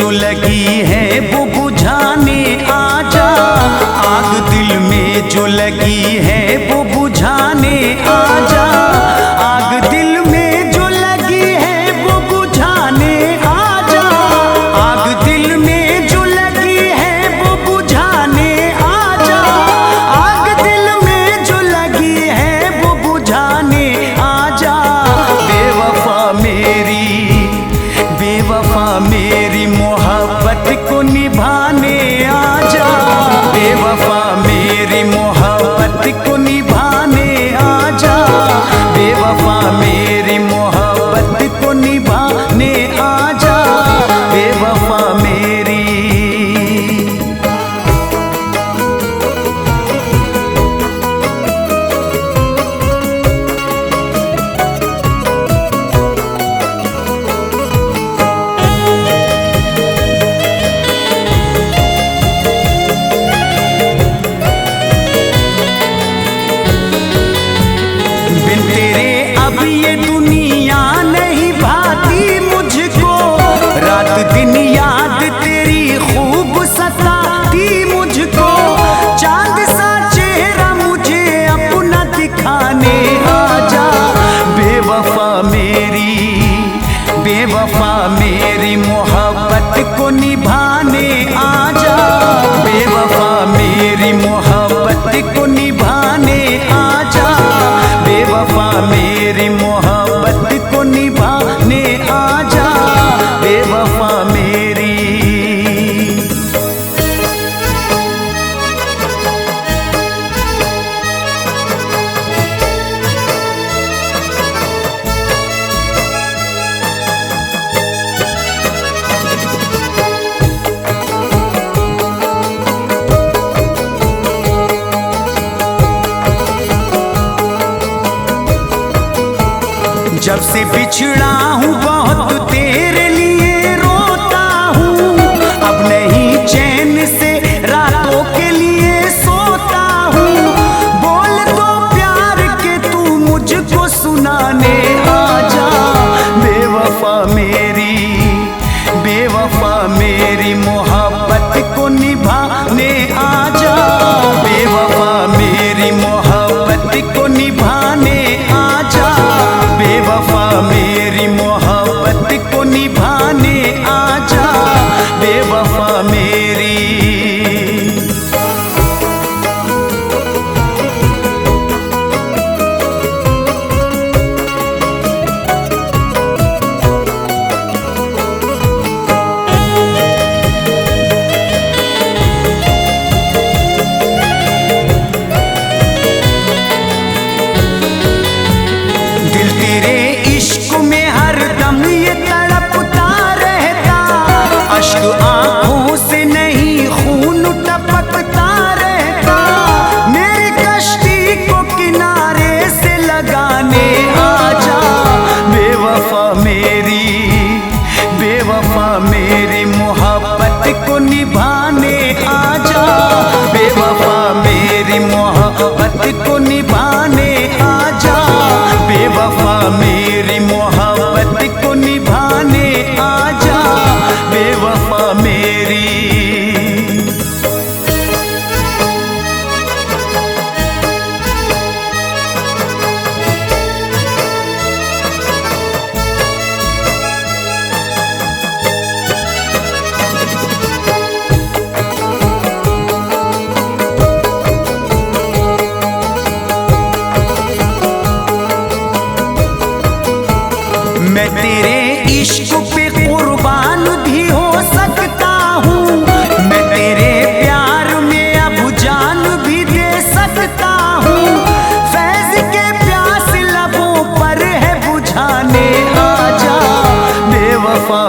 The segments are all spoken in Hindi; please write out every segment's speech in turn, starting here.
जो लगी है वो बुझाने आजा। आग दिल में जो लगी है वो बुझाने आजा। आग दिल में जो लगी है वो बुझाने आजा। आग दिल में जो लगी है वो बुझाने आजा। आग दिल में जो लगी है वो बुझाने आजा। बेवफा मेरी मोहब्बत को निभाने आजा। बेवफा मेरी मोहब्बत को निभाने आजा। बेवफा मेरी मोहब्बत को निभाने आजा। बेवफा मेरी। बिन तेरे अब ये दुनिया नहीं भाती मुझको। रात दिन याद तेरी खूब सताती मुझको। चांद सा चेहरा मुझे अपना दिखाने आजा। बेवफा मेरी मोहब्बत को निभाने आजा। बेवफा मेरी मोहब्बत को निभाने आजा। बेवफा मेरी मोहब्बत को निभाने आजा। बेवफा मेरी। जब से बिछड़ा हूँ बहुत तेरे लिए रोता हूँ। अब नहीं चैन से रातों के लिए सोता हूँ। बोल दो प्यार के तू मुझको सुनाने आजा। बेवफा मेरी मोहब्बत को निभाने आजा। बेवफा मेरी मोहब्बत को निभाने आजा। बेवफा मेरी मोहब्बत को निभाने आजा। बेवफा मेरी। दिल तेरे इश्क में हरदम ये तड़पता रहता। अश्क आंखों से नहीं खून टपकता रहता। मेरी कश्ती को किनारे से लगाने आजा। बेवफा मेरी मोहब्बत को निभाने आजा। बेवफा मेरी मोहब्बत को निभाने आजा। बेवफा मेरी मोहब्बत को निभाने आजा। बेवफा मेरी। मैं तेरे इश्क पे कुर्बान भी हो सकता हूँ। मैं तेरे प्यार में अब जान भी दे सकता हूँ। फैज़ के प्यास लबों पर है बुझाने आजा। बेवफा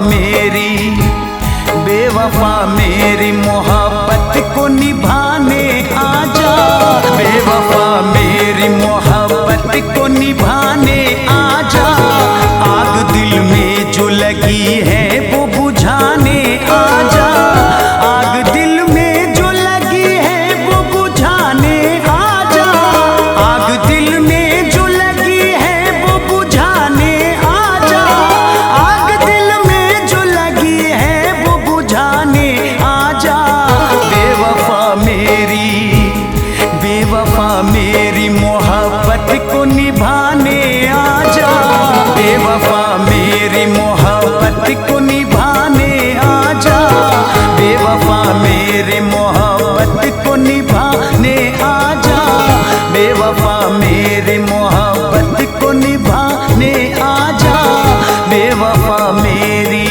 मेरी मोहब्बत को निभाने आजा। बेवफा मेरी मोहब्बत को निभाने आजा। आग दिल में जो लगी मेरी मोहब्बत को निभाने आजा, बेवफा मेरी मोहब्बत को निभाने आजा, बेवफा मेरी मोहब्बत को निभाने आजा, बेवफा मेरी मोहब्बत को निभाने आजा, बेवफा मेरी।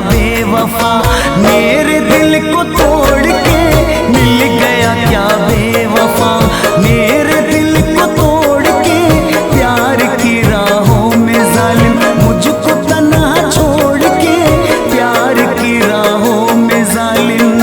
बेवफा मेरे दिल को तोड़ के मिल गया क्या, बेवफा मेरे दिल को तोड़ के प्यार की राहों में जालिम मुझको तन्हा छोड़ के प्यार की राहों में जालिम।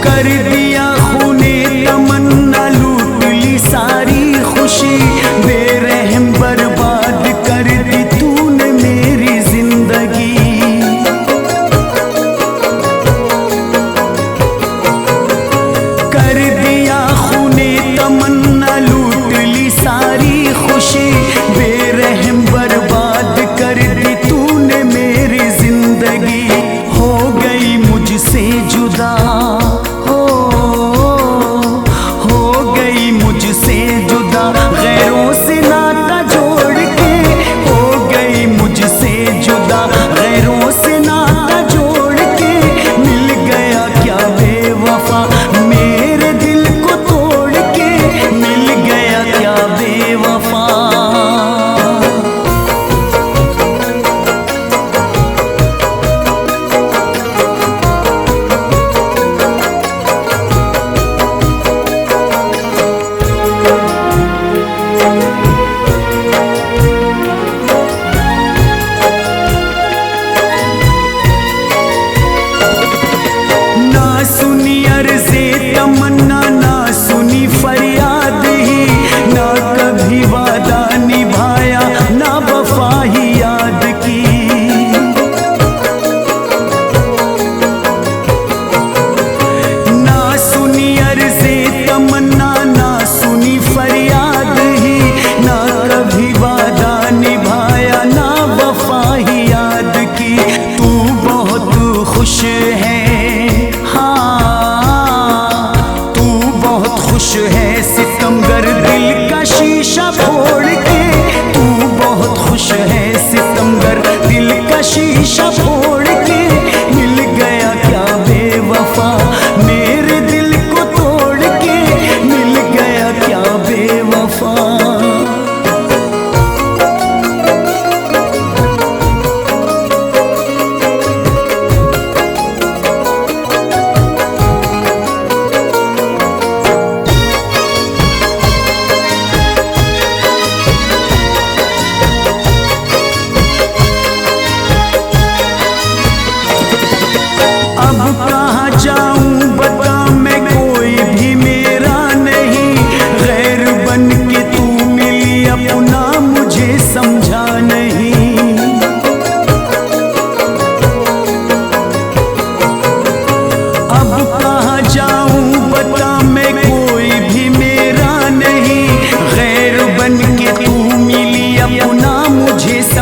कर दिया खूने तमन्ना लूट ली सारी खुशी, बेरहम बर्बाद कर दी तूने मेरी जिंदगी। कर दिया खूने तमन्ना लूट ली सारी खुशी, बेरहम बर्बाद कर दी तूने मेरी जिंदगी। हो गई मुझसे जुदा, मुझसे जुदा गैरों से नाता जोड़ के, हो गई मुझसे जुदा गैरों से नाता जोड़ के, मिल गया क्या बेवफा मेरे दिल को तोड़ के, मिल गया क्या बेवफा। सुनी अर्ज़े तमन्ना ना सुनी फरियाद ही, ना कभी वादा निभाया ना वफा ही याद की। ना सुनी अर्ज़े तमन्ना ना सुनी फरियाद ही, ना कभी वादा निभाया ना वफा ही याद की। तू बहुत खुश है, खुश है सितमगर दिल का शीशा फोड़ के, तू बहुत खुश है सितमगर दिल का शीशा फोड़ के, मिल गया क्या बेवफा मेरे दिल को तोड़ के, मिल गया क्या बेवफा।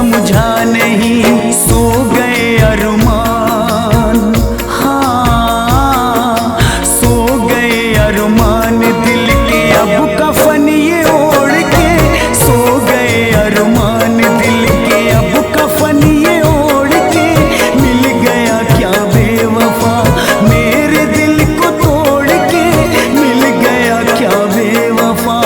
समझा नहीं, सो गए अरमान, हाँ सो गए अरमान दिल के अब कफन ये ओढ़ के, सो गए अरमान दिल के अब कफन ये ओढ़ के। मिल गया क्या बेवफा मेरे दिल को तोड़ के, मिल गया क्या बेवफा।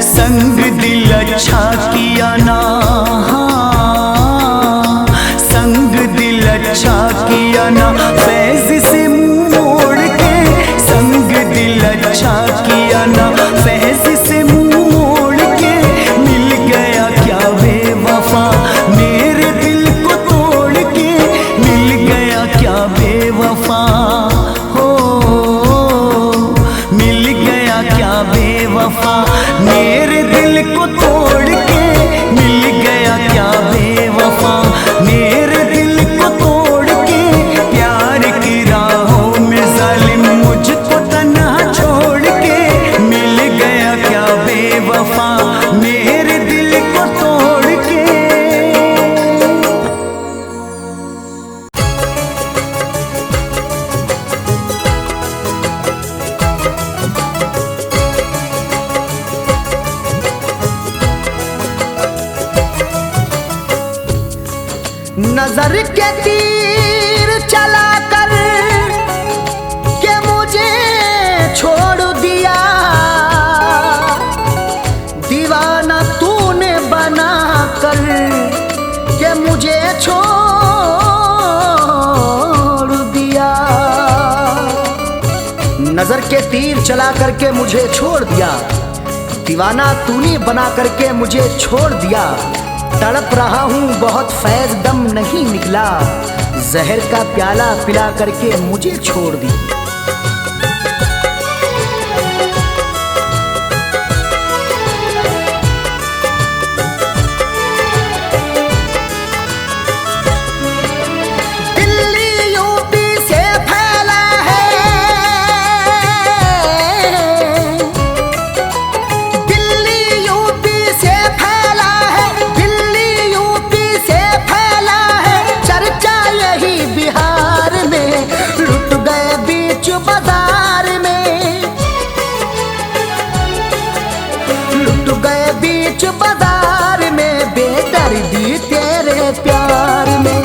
संग दिल अच्छा किया ना, हाँ संग दिल अच्छा किया ना, फैज से मुंह मोड़ के, संग दिल अच्छा किया ना, फैज से मुंह मोड़ के। मिल गया क्या बेवफा मेरे दिल को तोड़ के, मिल गया क्या बेवफा हो, मिल गया क्या बेवफा मेरे दिल को तोड़ के, मिल गया क्या बेवफा मेरे दिल को तोड़ के। प्यार की राहों में जालिम मुझको तन्हा छोड़ के, मिल गया क्या बेवफा मेरे दिल को तोड़ के। नजर के तीर चला कर के मुझे छोड़ दिया, दीवाना तूने बना कर के मुझे छोड़ दिया। नजर के तीर चला करके मुझे छोड़ दिया, दीवाना तूने बना करके मुझे छोड़ दिया। तड़प रहा हूँ बहुत फैज़ दम नहीं निकला, जहर का प्याला पिला करके मुझे छोड़ दी। दिल्ली यूपी से फैला है, दिल्ली यूपी से फैला है, चर्चा यही बिहार में, लुट गए बीच बाजार में, लुट गए बीच बाजार में, बेदर्दी तेरे प्यार में,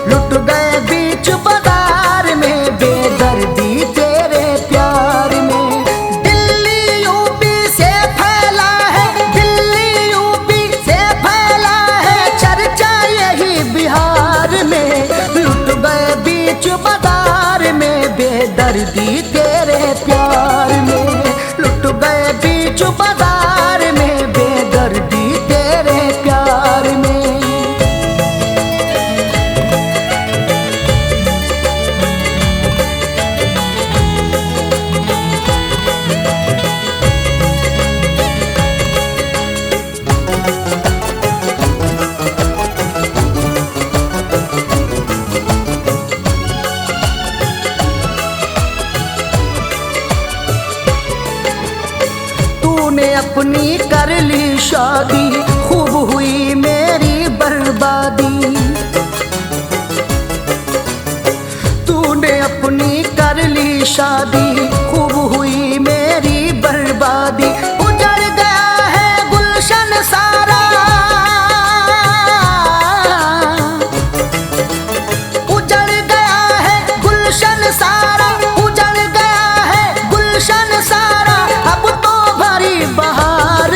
लुट गए बीच बाजार में, बेदर्दी तेरे प्यार में। दिल्ली यूपी से फैला है, दिल्ली यूपी से फैला है, चर्चा यही बिहार में, लुट गए बीच बाजार में, बेदर्दी तेरे प्यार में, लुट गए बीच बाजार में, बेदर्दी तेरे प्यार में। अपनी कर ली शादी, खूब हुई मेरी बर्बादी, तूने अपनी कर ली शादी, खूब हुई मेरी बर्बादी। उजड़ गया है गुलशन सारा, उजड़ गया है गुलशन सारा, उजड़ गया है गुलशन सारा, अब तो भरी बहार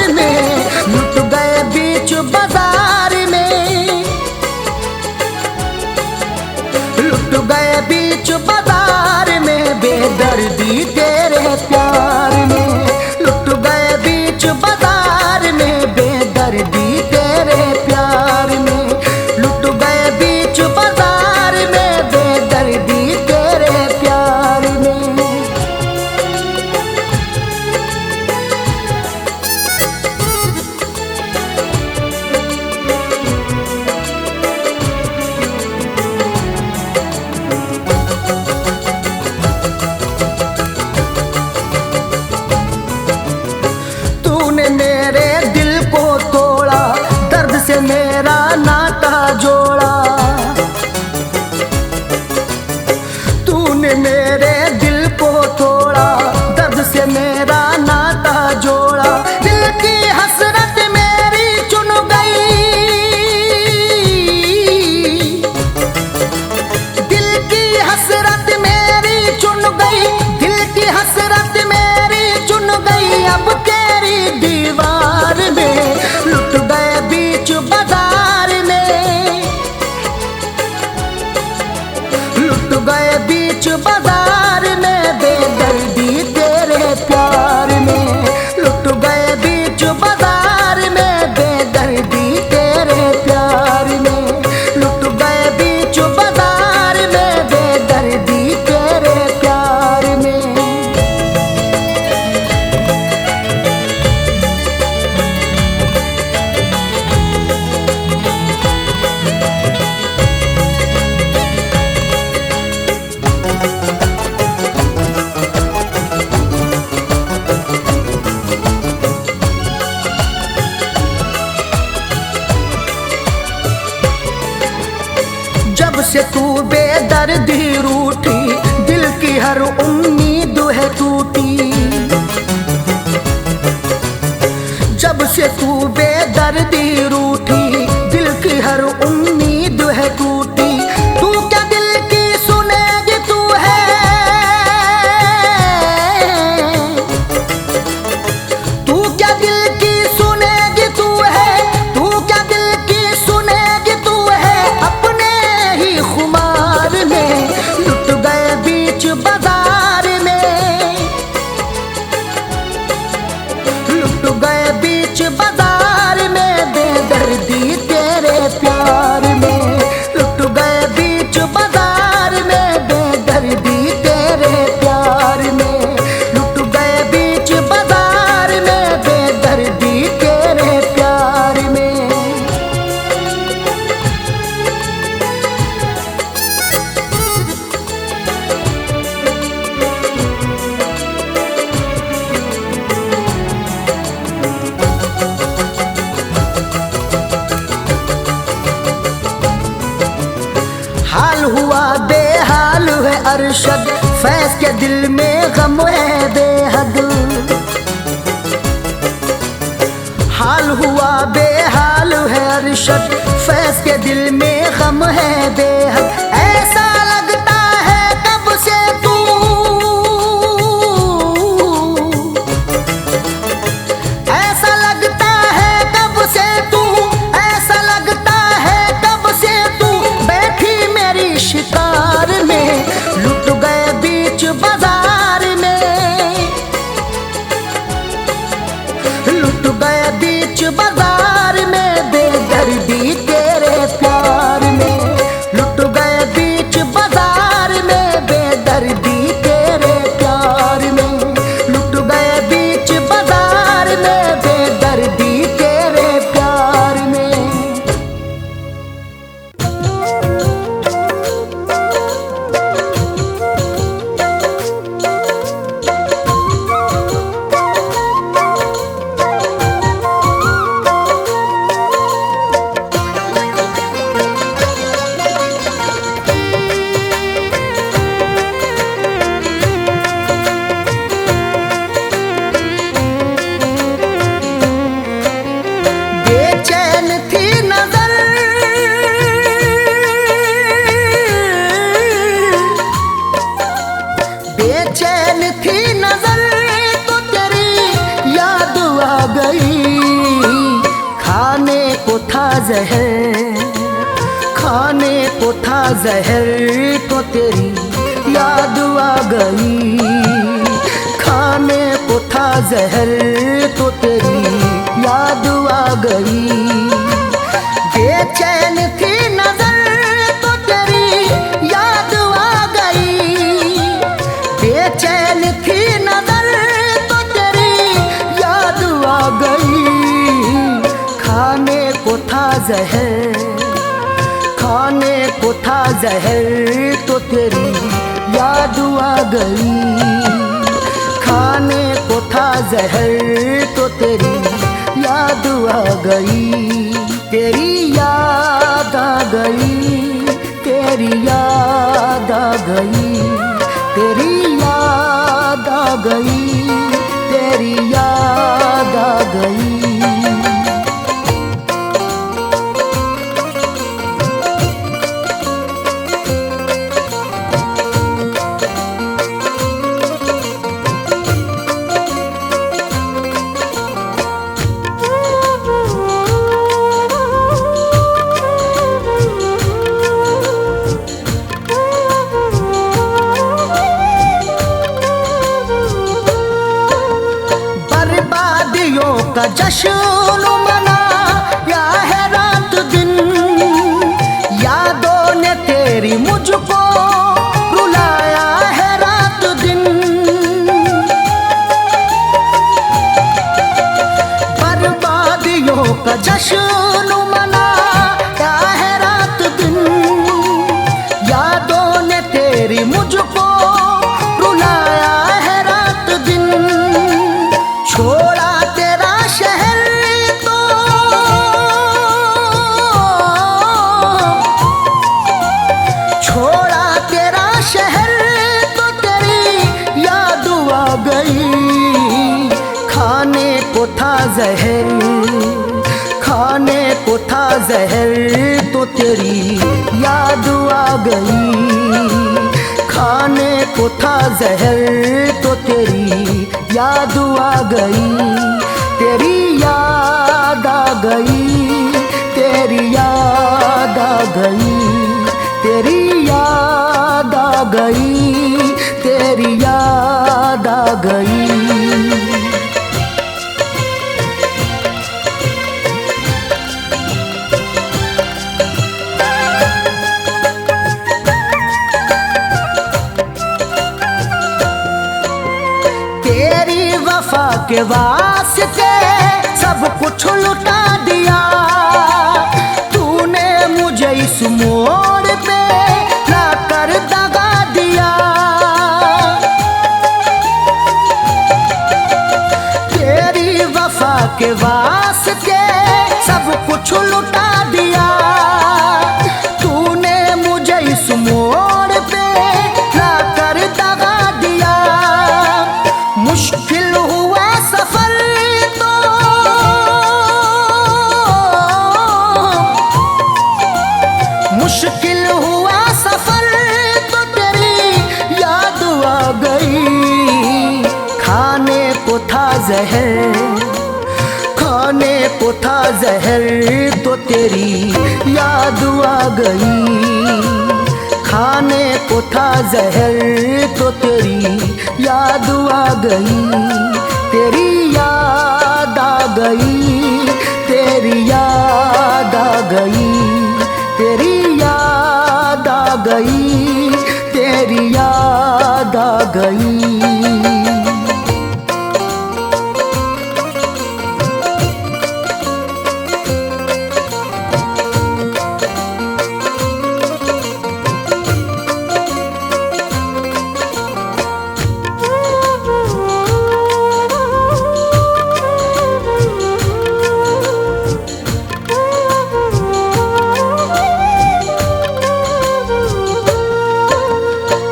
से तू बेदर्दी रूठी, दिल की हर उम्मीद है टूटी। जब से तू बेदर्दी रूठी, दिल की हर उम्मीद है टूटी। तू क्या दिल की सुनेगी तू है, तू क्या दिल की सुनेगी तू है, तू क्या दिल की सुनेगी तू है। अपने ही खुमार में लुट गए बीच बाजार में, लुट गए बीच बाजार में बेदर्दी तेरे प्यार में। लुट गए बीच बाजार में बेदर्दी तेरे प्यार में। लुट गए बीच बाजार में बेदर्दी तेरे प्यार में। हाल हुआ बेहाल है अरशद, फैज के दिल में गम है बेहद। हाल हुआ बेहाल है अरशद, फैज के दिल में गम है बेहद। ऐसा लगता है कब से तू, ऐसा लगता है कब से तू, ऐसा लगता है कब से तू बैठी मेरी शिकार में। लुट गए बीच बाजार में, लुट गए बीच बाजार में बेदर्दी तेरे प्यार में। लुट गए बीच बाजार में बेदर्दी तेरे प्यार में। लुट गए बीच बाजार में बेदर्दी तेरे प्यार में। बेचैन थी नजर, बेचैन थी नजर तो तेरी याद आ गई। खाने को था जहर, खाने को था जहर तो तेरी याद आ गई। खाने को था जहर तो तेरी याद आ गई। बेचैन थी नजर तो तेरी याद आ गई। बेचैन थी नजर तो तेरी याद आ गई। खाने को था जहर, खाने को था जहर तो तेरी याद आ गई। खाने को था जहर तो तेरी याद आ गई। तेरी याद आ गई, तेरी याद आ गई। तेरी याद आ गई, तेरी याद आ गई। का जश्न मनाया है रात दिन। यादों ने तेरी मुझको रुलाया है रात दिन। बर्बादियों का जश्न मनाया है रात दिन। यादों ने तेरी मुझको रुलाया है रात दिन। छोड़ा तेरा शहर तो खाने को था जहर तो तेरी याद आ गई। खाने को था जहर तो तेरी याद आ गई। तेरी याद आ गई, तेरी याद आ गई, तेरी याद आ गई, तेरी याद आ गई। तेरी वफा के वास्ते सब कुछ लुटा दिया। तूने मुझे इस मोड़ पे लाकर दगा दिया। तेरी वफा के वास्ते सब कुछ लुटा दिया। तूने मुझे इस मोड़ पे लाकर दगा दिया। मुश्किल हुआ सफर तो मुश्किल हुआ सफर तो तेरी याद आ गई। खाने को था जहर, खाने को था जहर तो तेरी याद आ गई। खाने को था जहर तो तेरी याद आ गई। तेरी याद आ गई, तेरी याद आ गई, तेरी याद आ गई, तेरी याद आ गई।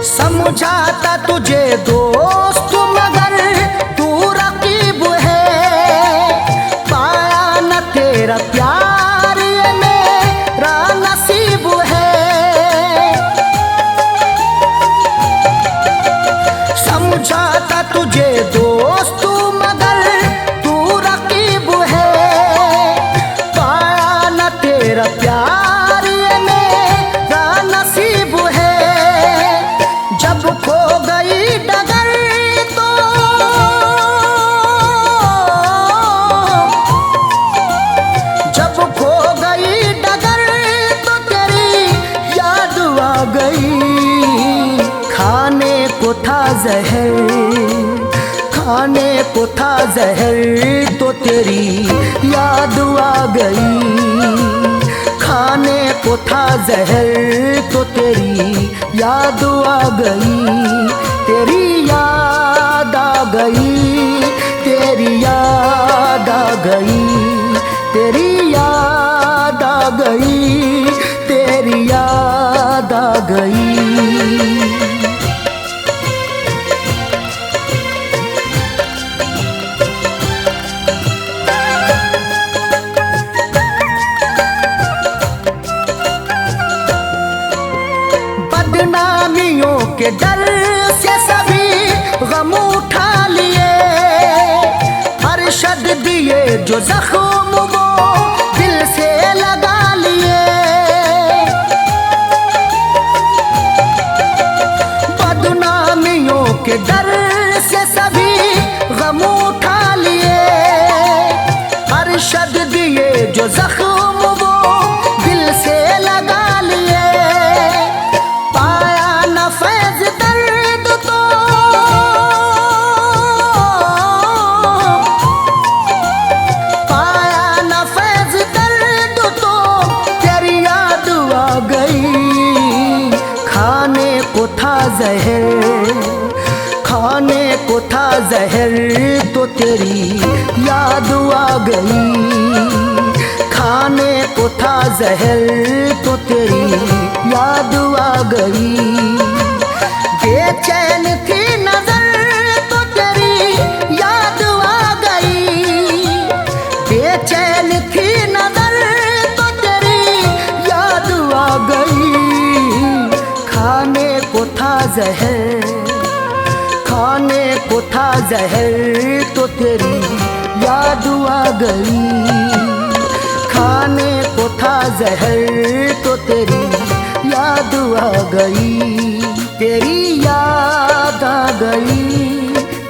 समझाता तुझे दोस्त मगर तू रकीब है। पाया न तेरा प्यार ये मेरा नसीब है। समझाता तुझे दोस्त मगर तू रकीब है। पाया न तेरा प्यार ये मेरा नसीब है। जब खो गई डगर तो जब खो गई डगर तो तेरी याद आ गई। खाने को था जहर, खाने को था जहर तो तेरी याद आ गई। खाने को था जहर तो तेरी याद आ गई। तेरी याद आ गई, तेरी याद आ गई, तेरी याद आ गई, तेरी याद आ गई। बदनामियों के डर से सभी गम उठा लिए। अरशद दिए जो जख्म वो दिल से लगा लिए। बदनामियों के डर से सभी गम उठा लिए। अरशद दिए जो जख्म वो दिल से लगा लिए। जहर खाने को था जहर तो तेरी याद आ गई। खाने को था जहर तो तेरी याद आ गई। बेचैन थी नजर तो तेरी याद आ गई। बेचैन नैन थी नजर तो तेरी याद आ गई। खाने को था जहर, खाने को था जहर तो तेरी याद आ गई। खाने को था जहर तो तेरी याद आ गई। तेरी याद आ गई,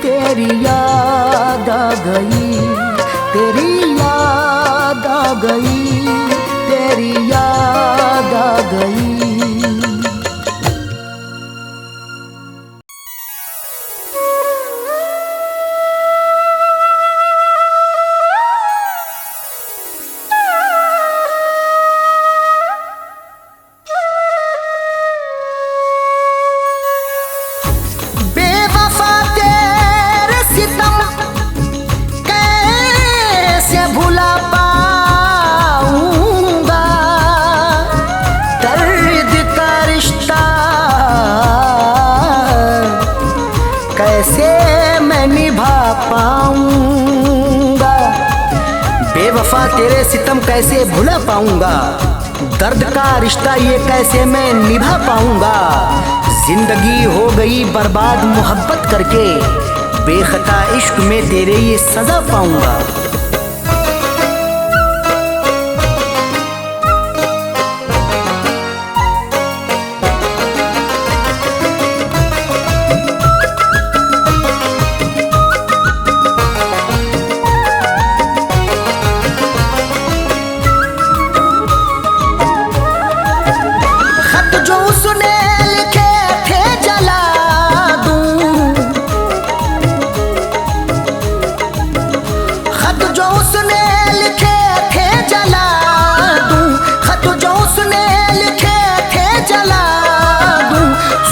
तेरी याद आ गई, तेरी याद आ गई, तेरी याद आ गई। बेवफा तेरे सितम कैसे भुला पाऊंगा, दर्द का रिश्ता ये कैसे मैं निभा पाऊंगा। जिंदगी हो गई बर्बाद मोहब्बत करके, बेखता इश्क में तेरे ये सजा पाऊंगा।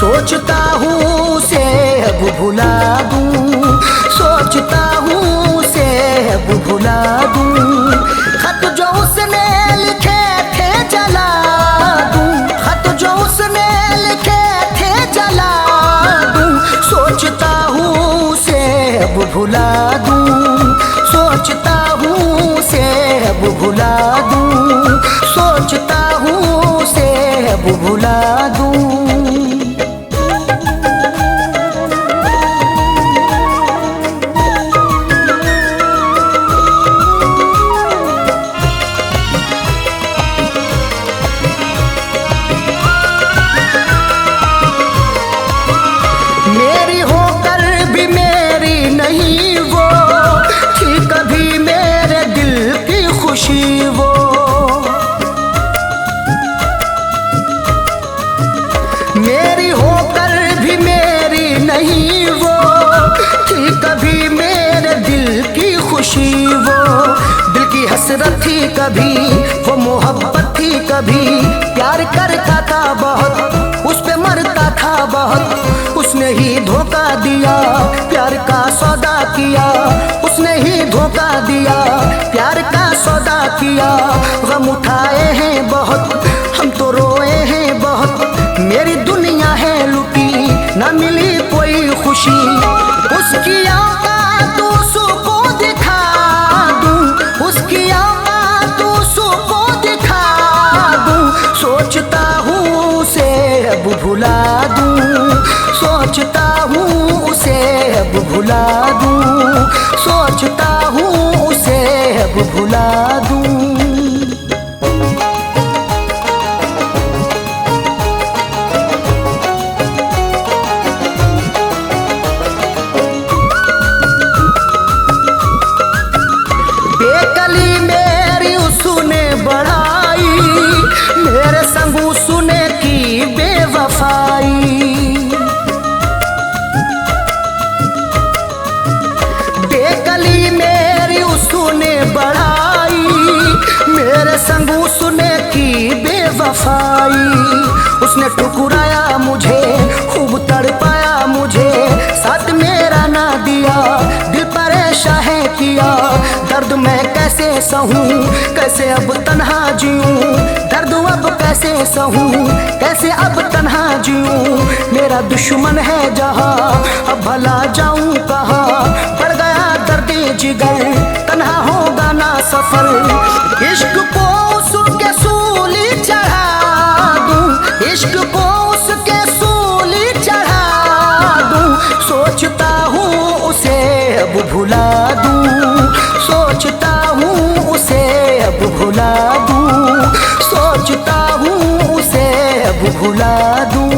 सोचता हूँ से अब भुला दूँ, सोचता हूँ से अब भुला दूँ। खत जो उसने लिखे थे जला दूँ, खत जो उसने लिखे थे जला दूँ। सोचता हूँ से अब भुला दूँ, सोचता हूँ से अब भुला दूँ, सोचता हूँ से अब भुला दूँ। मेरी होकर भी मेरी नहीं वो थी कभी मेरे दिल की खुशी। वो दिल की हसरत थी कभी, वो मोहब्बत थी कभी। प्यार करता था बहुत, उस पे मरता था बहुत। उसने ही धोखा दिया, प्यार का सौदा किया। उसने ही धोखा दिया, प्यार का सौदा किया। गम उठाए हैं बहुत, हम तो रोए हैं बहुत। मेरी दुनिया है लुटी, न मिली कोई खुशी। उसकी औकात उसको दिखा दूं, उसकी औकात उसको दिखा दूं। सोचता हूँ उसे अब भुला दूं, सोचता हूँ उसे अब भुला दूं, सोचता हूँ उसे अब भुला दूं। बेकली मेरी उसने बढ़ाई, मेरे संग उसने की बेवफाई। बेकली मेरी उसने बढ़ाई, मेरे संग उसने की बेवफाई। उसने ठुकराया मुझे, खूब तड़पाया मुझे, साथ मेरा ना दिया, दिल परेशान है किया। दर्द मैं कैसे सहूं, कैसे अब तन्हा जीऊं। दर्द अब कैसे सहूं, कैसे अब तन्हा जीऊं। मेरा दुश्मन है जहां, अब भला जाऊं कहां। बढ़ गया दर्द जिगर, तन्हा होगा ना सफर, इश्क को उसके सूली चढ़ा दूं, इश्क को उसके सूली चढ़ा दूं। सोचता हूँ उसे अब भुला दूं, सोचता हूँ उसे अब भुला दूं, सोचता हूँ उसे अब भुला दूं।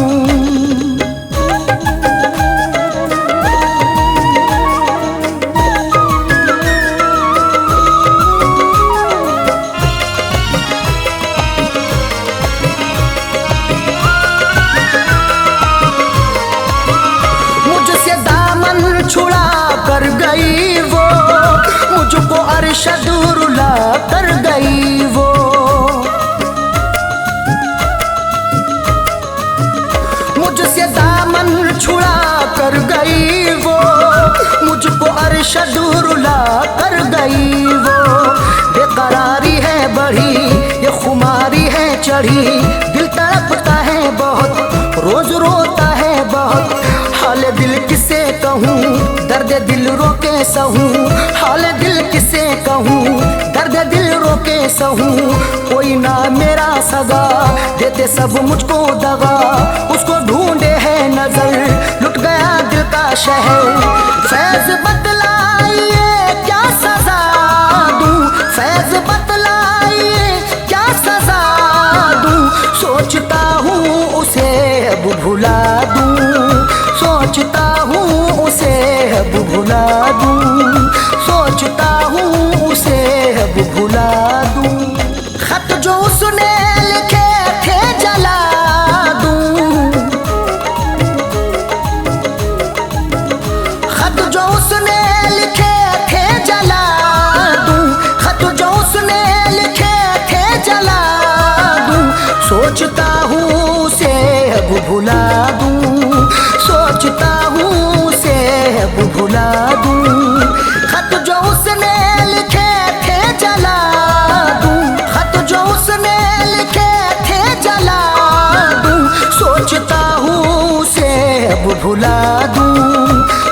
छुड़ा कर गई वो, मुझको अरशद रुला कर गई वो। मुझसे दामन छुड़ा कर गई वो, मुझको अरशद रुला कर गई वो। बेकरारी है बढ़ी, ये खुमारी है चढ़ी, दिल तड़पता है बहुत, रोज रोता है बहुत। हाल दिल किसे कहूँ, दर्द दिल रोके सहूँ, हाल दिल किसे कहूँ, दर्द दिल रोके सहूँ। कोई ना मेरा सगा, देते सब मुझको दगा, उसको ढूंढे है नजर, लुट गया दिल का शहर। फैज बतलाइए क्या सजा दूँ, फैज बतलाइए क्या सजा दूँ। सोचता हूँ उसे अब भुला दूँ, सोचता हूँ उसे अब भुला दूँ, सोचता हूँ उसे अब भुला दूँ। खत जो उसने लिखे थे जला दूँ, खत जो उसने लिखे थे जला दूँ, खत जो उसने लिखे थे जला दूँ। सोचता हूँ उसे अब भुला दूँ, सोचता हूँ उसे अब भुला दूँ। खत जो उसने लिखे थे जला दूँ, खत जो उसने लिखे थे जला दूँ। सोचता हूँ उसे अब भुला दूँ,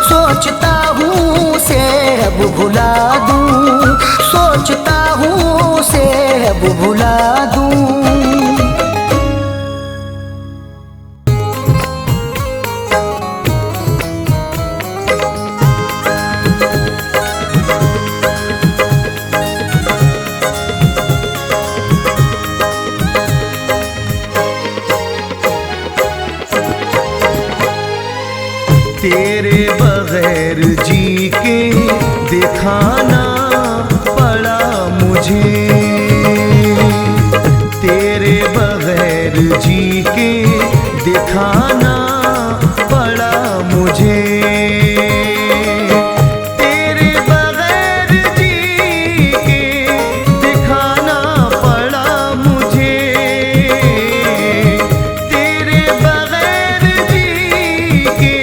सोचता हूँ उसे अब भुला दूँ, सोचता हूँ उसे अब भुला दूँ। तेरे बगैर जी के दिखाना पड़ा मुझे, तेरे बगैर जी के दिखाना पड़ा मुझे। तेरे बगैर जी के दिखाना पड़ा मुझे, तेरे बगैर जी के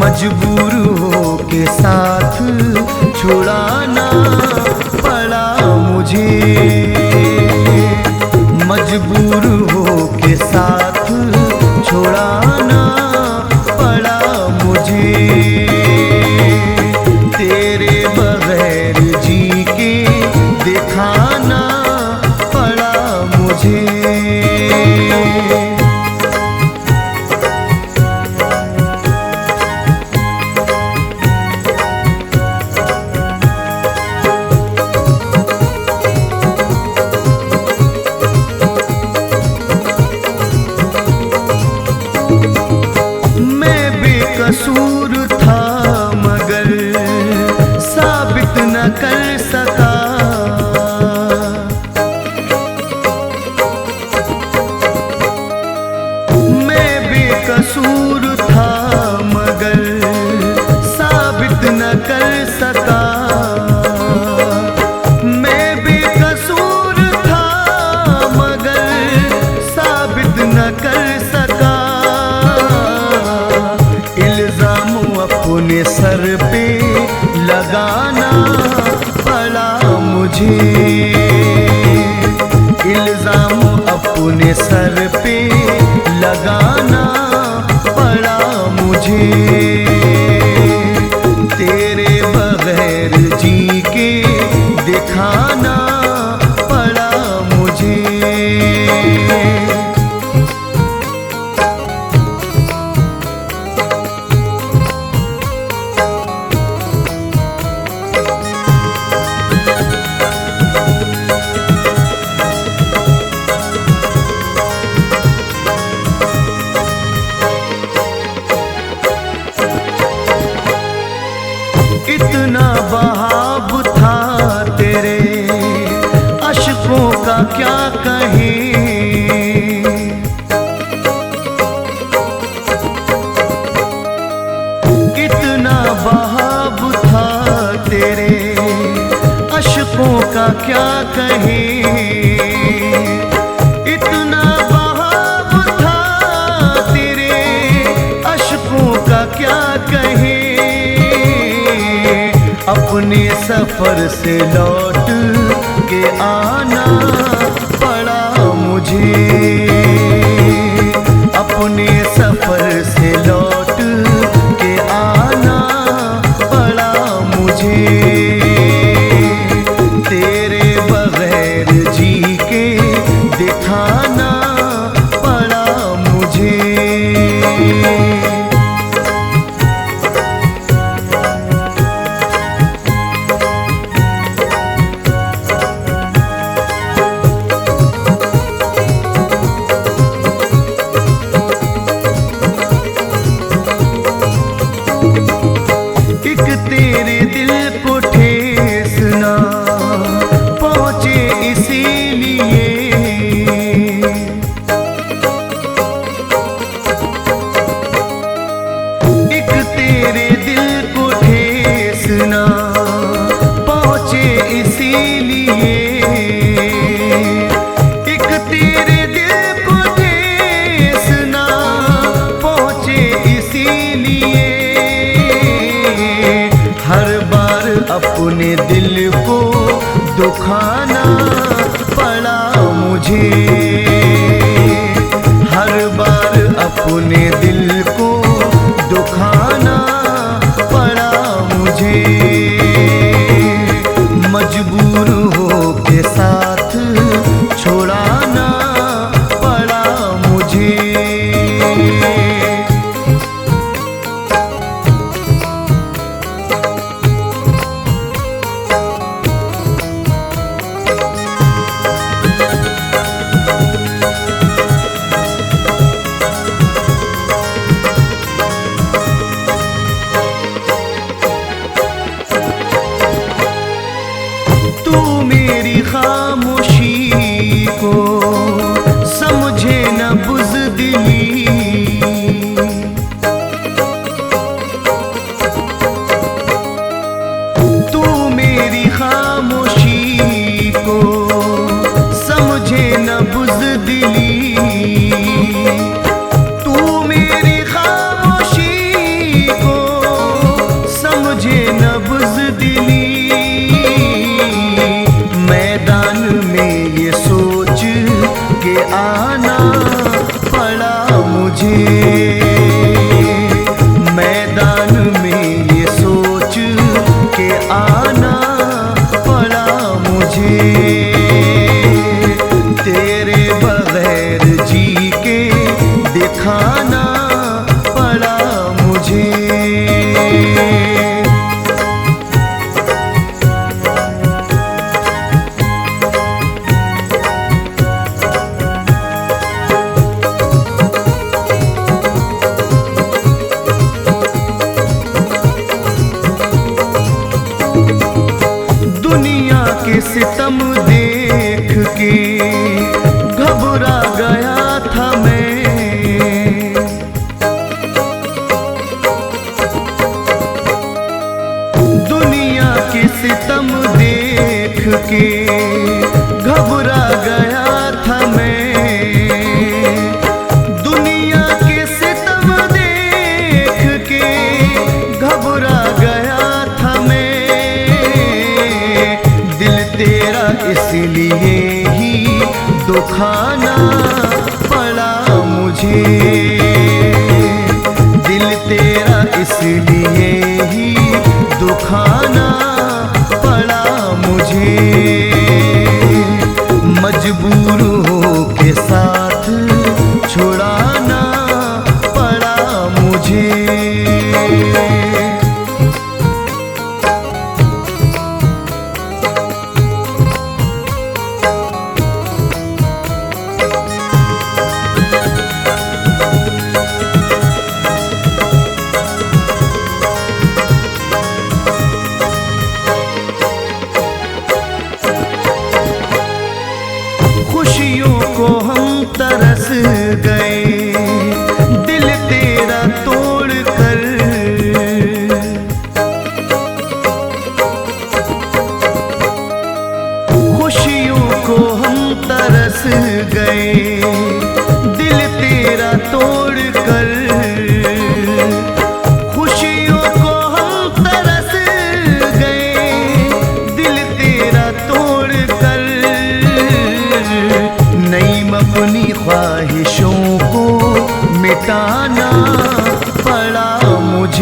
मजबूर हो के साथ छुड़ाना पड़ा मुझे, मजबूर हो के साथ छुड़ाना पड़ा मुझे। तेरे बगैर जी के दिखाना पड़ा मुझे। कसूर था मगर साबित न कर सका, मैं बेकसूर था मगर साबित न कर सका, मैं बेकसूर था मगर साबित न कर सका। अपने सर पे लगाना पड़ा मुझे, इल्जाम अपने सर पे लगाना पड़ा मुझे। इतना बहाव था तेरे अश्कों का क्या कहें। इतना बहाव था तेरे अश्कों का क्या कहें। इतना बहाव था तेरे अश्कों का क्या कहें। अपने सफर से लौट के आना पड़ा मुझे। अपने सफर से लौट के आना पड़ा मुझे। तेरे बगैर जी के दिखाना पड़ा मुझे। तेरे दिल को ठेस ना पहुँचे इसीलिए। एक तेरे दिल को ठेस ना पहुँचे इसीलिए। एक तेरे दिल को ठेस ना पहुँचे इसीलिए। हर बार अपने दिल को दुखाना पड़ा मुझे। हर बार अपने दिल को दुखाना पड़ा मुझे। मजबूर हो के साथ छोड़ाना पड़ा मुझे। तू मेरी खामोशी को समझे न बुज़दिली। तू मेरी खामोशी को समझे न बुज़दिली। तू मेरी खामोशी को समझे न बुज़दिली। मैदान में ये सोच के आना पड़ा मुझे। मैदान में ये सोच के आना पड़ा मुझे। तेरे बगैर जी के दिखाना पड़ा मुझे। दुनिया के सितम देख के घबरा गया था मैं। दुनिया के सितम देख के घबरा गया था मैं। दुनिया के सितम देख के घबरा गया था मैं। तेरा इसलिए ही दुखाना पड़ा मुझे। दिल तेरा इसलिए ही दुखाना पड़ा मुझे। मजबूर हो के साथ छुड़ाना पड़ा मुझे।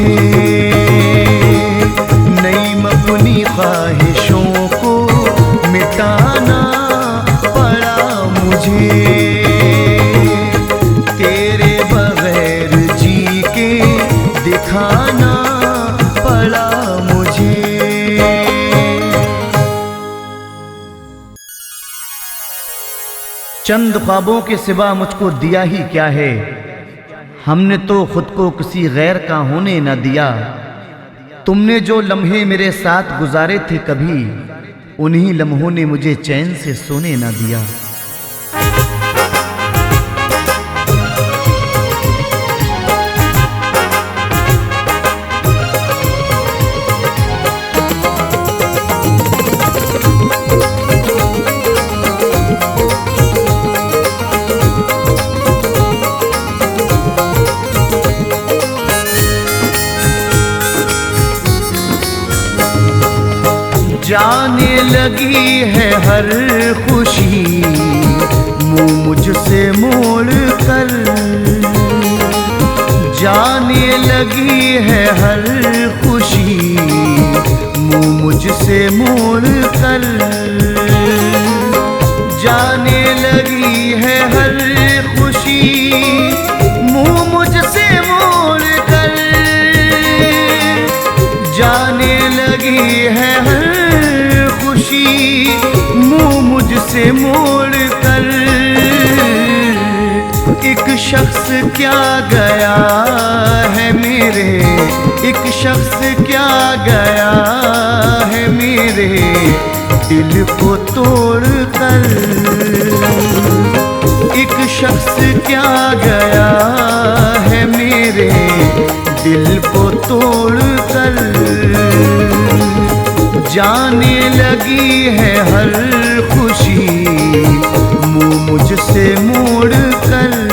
मुझे, नई अपनी ख्वाहिशों को मिटाना पड़ा मुझे, तेरे बगैर जी के दिखाना पड़ा मुझे। चंद ख्वाबों के सिवा मुझको दिया ही क्या है, हमने तो खुद को किसी गैर का होने न दिया। तुमने जो लम्हे मेरे साथ गुजारे थे कभी, उन्हीं लम्हों ने मुझे चैन से सोने न दिया। जाने लगी है हर खुशी मुँह मुझसे मोड़ कर, जाने लगी है हर खुशी मुँह मुझसे मोड़ कर, जाने लगी है हर खुशी मुँह मुझसे मोड़ कर, जाने लगी है हर मुँह मुझसे मोड़ कर। एक शख्स क्या गया है मेरे, एक शख्स क्या गया है मेरे दिल को तोड़ कर, एक शख्स क्या गया है मेरे दिल को तोड़ कर, जाने लगी है हर खुशी मुँह मुझसे मोड़ कर।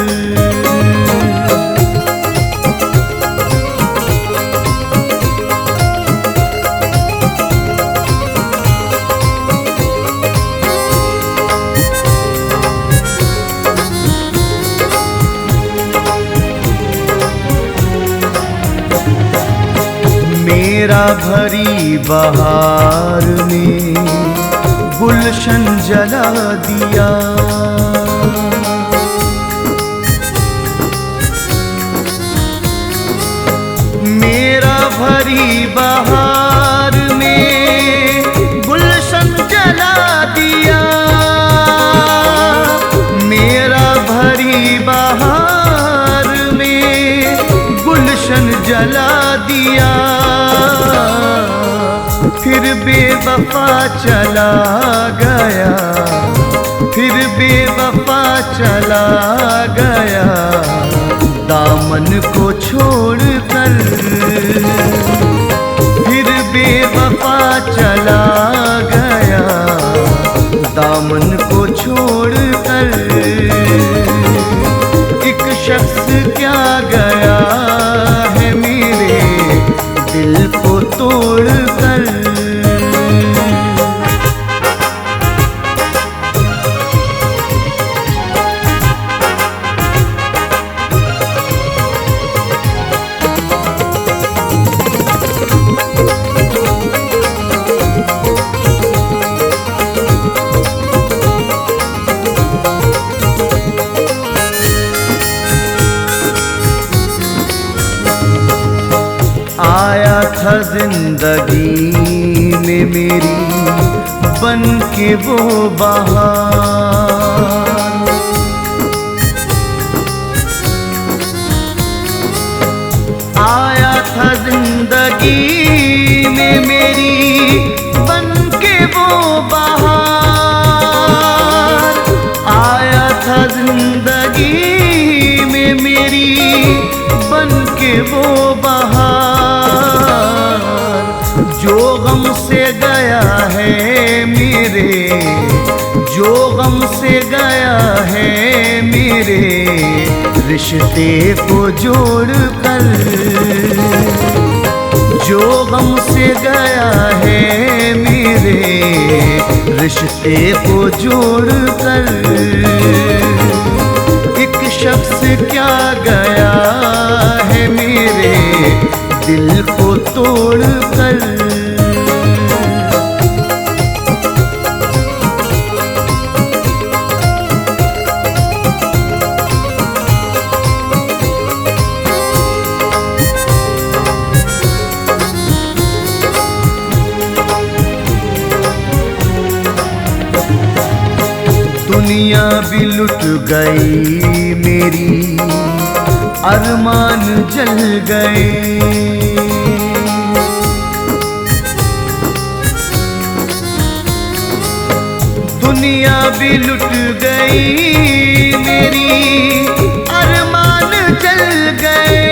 मेरा भरी बहार में गुलशन जला दिया, मेरा भरी बहार में गुलशन जला दिया, मेरा भरी बहार में गुलशन जला दिया, फिर बेवफा चला गया, फिर बेवफा चला गया दामन को छोड़ कर, फिर बेवफा चला गया दामन को छोड़ कर। एक शख्स क्या गया है मेरे दिल को तोड़ कर। आया था जिंदगी में मेरी बन के वो बहार, आया था जिंदगी में मेरी बन के वो बहार, आया था जिंदगी में मेरी बन के वो बहार, जो गम से गया है मेरे, जो गम से गया है मेरे रिश्ते को जोड़ कर, जो गम से गया है मेरे रिश्ते को जोड़ कर। एक शख्स क्या गया है मेरे दिल को तोड़ कर। दुनिया भी लुट गई मेरी, अरमान जल गए। दुनिया भी लुट गई मेरी, अरमान जल गए।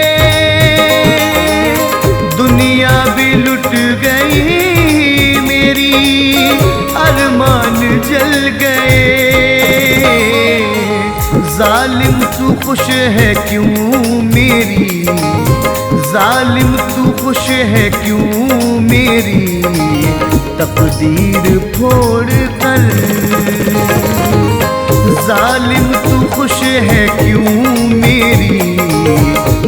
दुनिया भी लुट गई मेरी, अरमान जल गए। जालिम तू खुश है क्यों मेरी, जालिम तू खुश है क्यों मेरी तकदीर फोड़ कर। जालिम तू खुश है क्यों मेरी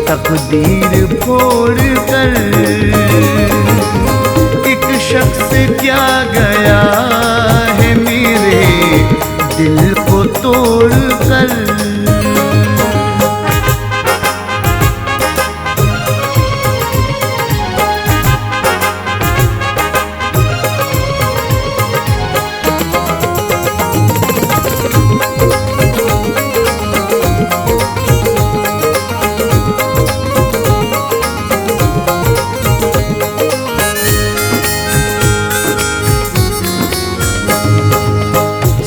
तकदीर फोड़ कर। एक शख्स क्या गया है मेरे दिल को तोड़ कर।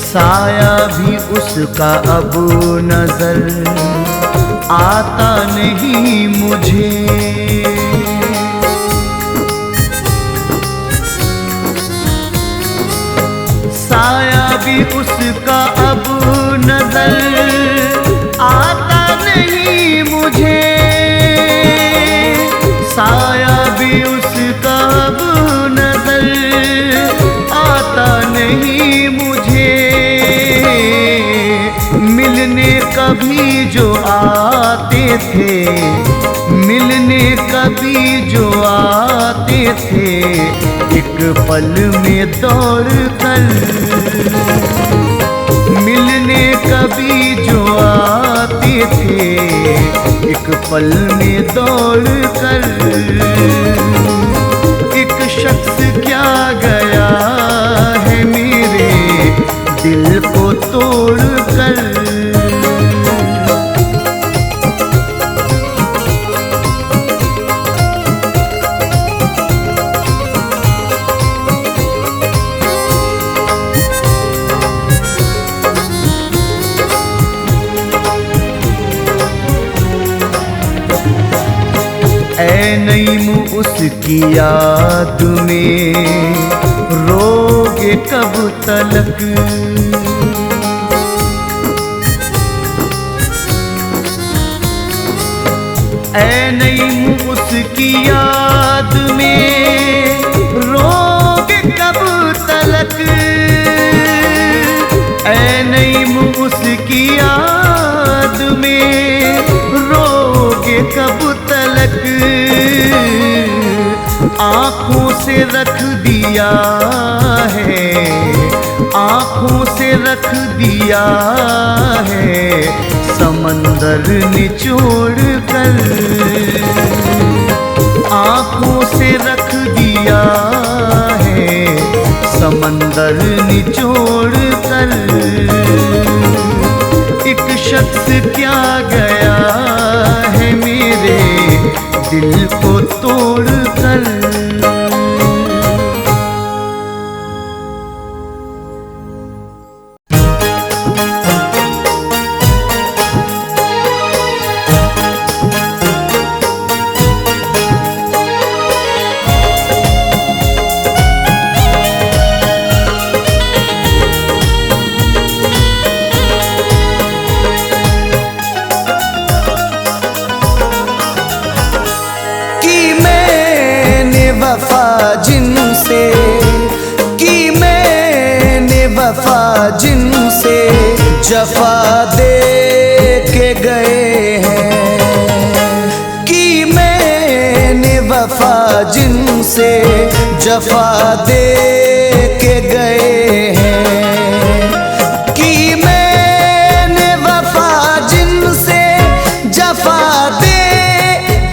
साया भी उसका अब नजर आता नहीं मुझे। साया भी उसका अब नजर आता नहीं मुझे। साया भी उसका अब नजर आता नहीं मुझे। मिलने कभी जो आते थे, मिलने कभी जो आते थे एक पल में दौड़ कर। मिलने कभी जो आते थे एक पल में दौड़ कर। एक शख्स क्या गया है मेरे दिल को तोड़ कर। ऐ नईम उसकी याद में रोगे कब तलक। ऐ नईम उसकी याद में रोगे कब तलक। ऐ नईम उसकी याद में रोगे कब तलक। आँखों से रख दिया है, आँखों से रख दिया है समंदर निचोड़ कर। आँखों से रख दिया है समंदर निचोड़ कर। एक शख्स क्या गया है मेरे दिल को तोड़ कर। वफा जिनसे की मैंने, वफा जिनसे जफा दे के गए हैं। की मैंने वफा जिनसे जफा दे के गए हैं, कि मैंने वफा जिनसे जफा दे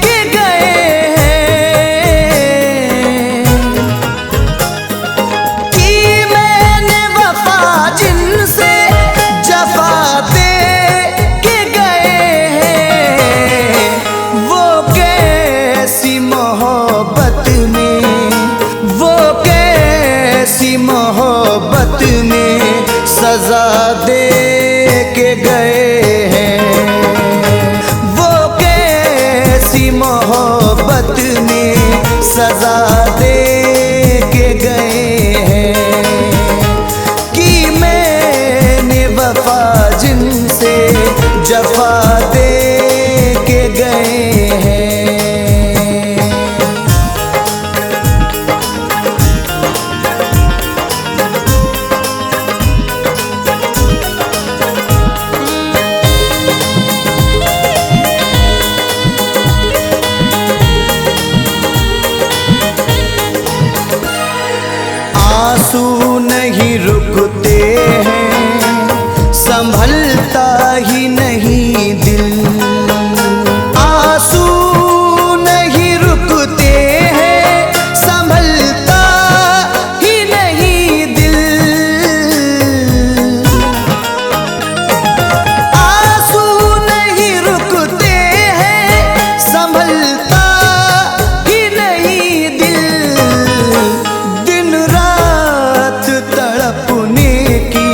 के गए हैं, कि मैंने वफा जिनसे जफा दे के गए हैं, वो कैसी मोहब्बत में, वो कैसी मोहब्बत में सजा दे के गए हैं, वो कैसी मोहब्बत में सजा दे के गए हैं, कि मैंने वफा जिनसे जफा दे के गए हैं। आंसू नहीं रुकते हैं, संभलता ही नहीं दिल, आंसू नहीं रुकते हैं, संभलता ही नहीं दिल, आंसू नहीं रुकते हैं, संभलता ही नहीं दिल, दिन रात तड़पने की,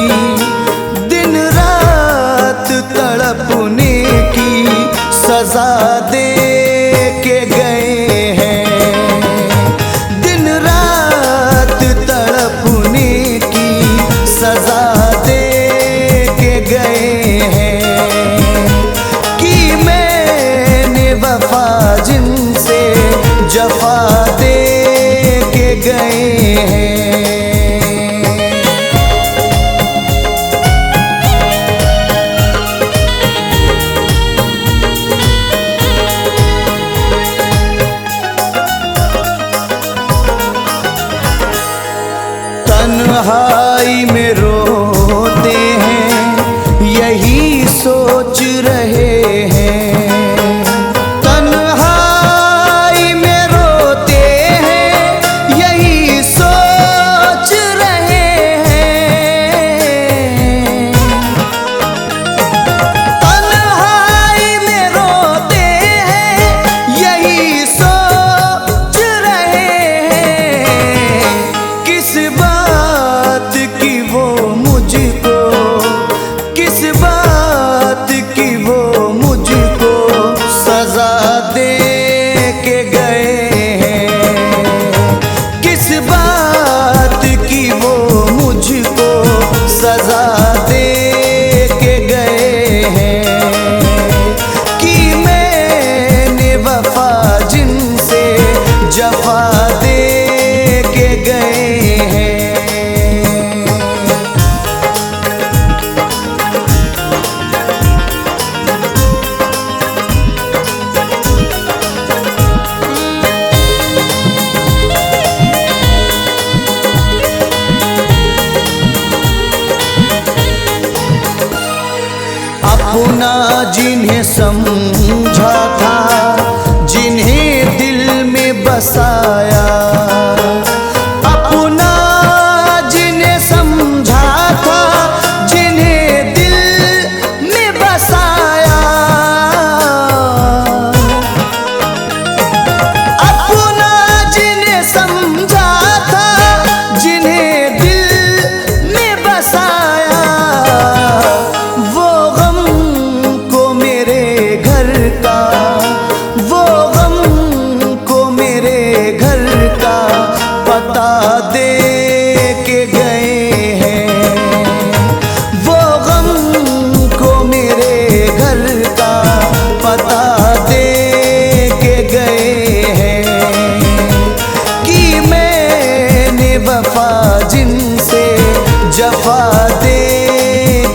दिन रात तड़पने की सजा दे के गए हैं, दिन रात तड़पने की सजा दे के गए हैं, कि मैंने वफा जिनसे जफा दे के गए हैं। तन्हाई में रोते हैं, यही सोच रहे हैं, तन्हाई में रोते हैं, यही सोच रहे हैं, तन्हाई में रोते हैं, यही सोच रहे हैं, किस बात की वो मुझको, किस बात की वो मुझको सजा दे के गए हैं, किस बात की वो मुझको सजा दे के गए हैं, कि मैंने वफा जिनसे जफा दे के गए हैं। अपना जिन्हें समझा था, जिन्हें दिल में बसाया, अपना जिन्हें समझा था, जिन्हें दिल में बसाया, अपना जिन्हें समझा था, जिन्हें दिल में बसाया, वो गम को मेरे घर का, वो गम को मेरे घर का पता दे के गए हैं, वो गम को मेरे घर का पता दे के गए हैं, कि मैंने वफा जिनसे जफा दे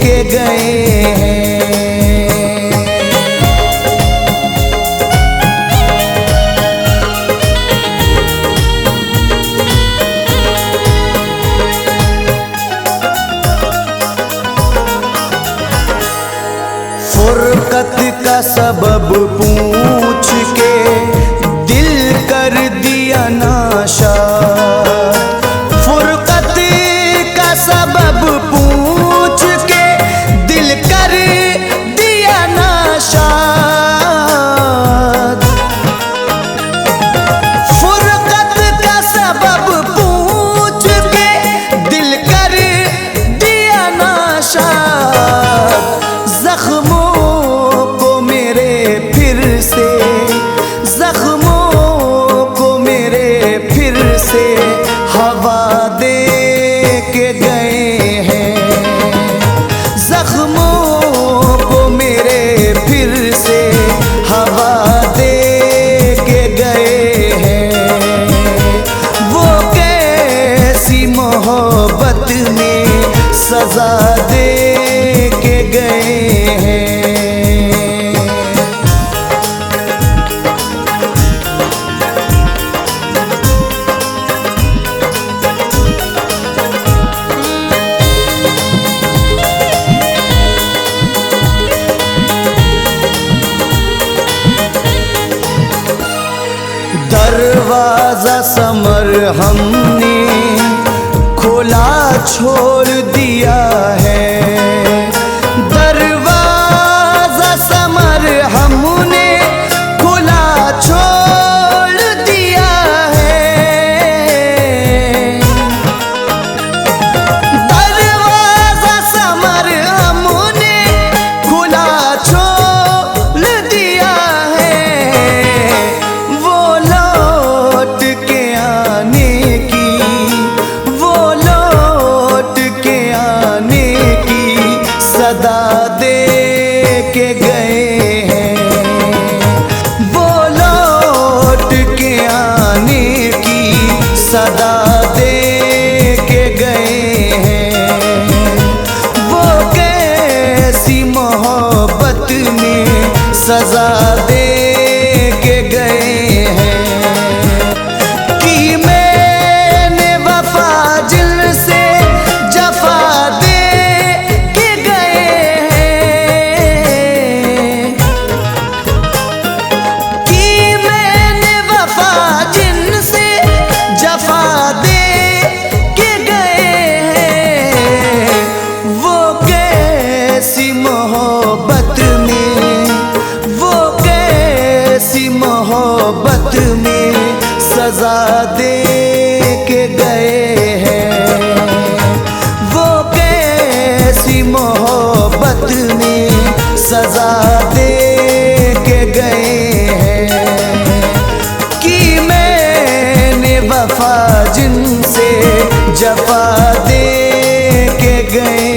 के गए हैं। सबब पूछ के दिल कर दिया नाशाद। फुरकत का सबब पूछ के दिल कर दिया नाशाद। फुरकत का सबब पूछ के दिल कर दिया नाशाद। जख्मों को मेरे फिर से, जख्मों को मेरे फिर से हवा दे के गए हैं। जख्मों को मेरे फिर से हवा दे के गए हैं। वो कैसी मोहब्बत में सजा दे के गए हैं। दरवाजा समर हमने खोला छोड़ दिया है। दरवाजा समर हमने खुला छोड़ दिया है। दरवाजा समर हमने खुला छोड़ दिया है। वो लौट के आने की, वो लौट के आने की सदा दे के गए हैं। वो लौट के आने की सदा दे के गए हैं। वो कैसी मोहब्बत में सजा दे के गए हैं कि मैंने वफा दिल से जफा दे के गए हैं। कि मैंने वफा दिल से जफा दे के गए हैं। वो कैसी मोहब्बत में, वो कैसी मोहब्बत में सजा दे के गए हैं। वो कैसी मोहब्बत में सजा दे के गए हैं कि मैंने वफा जिनसे जफा दे के गए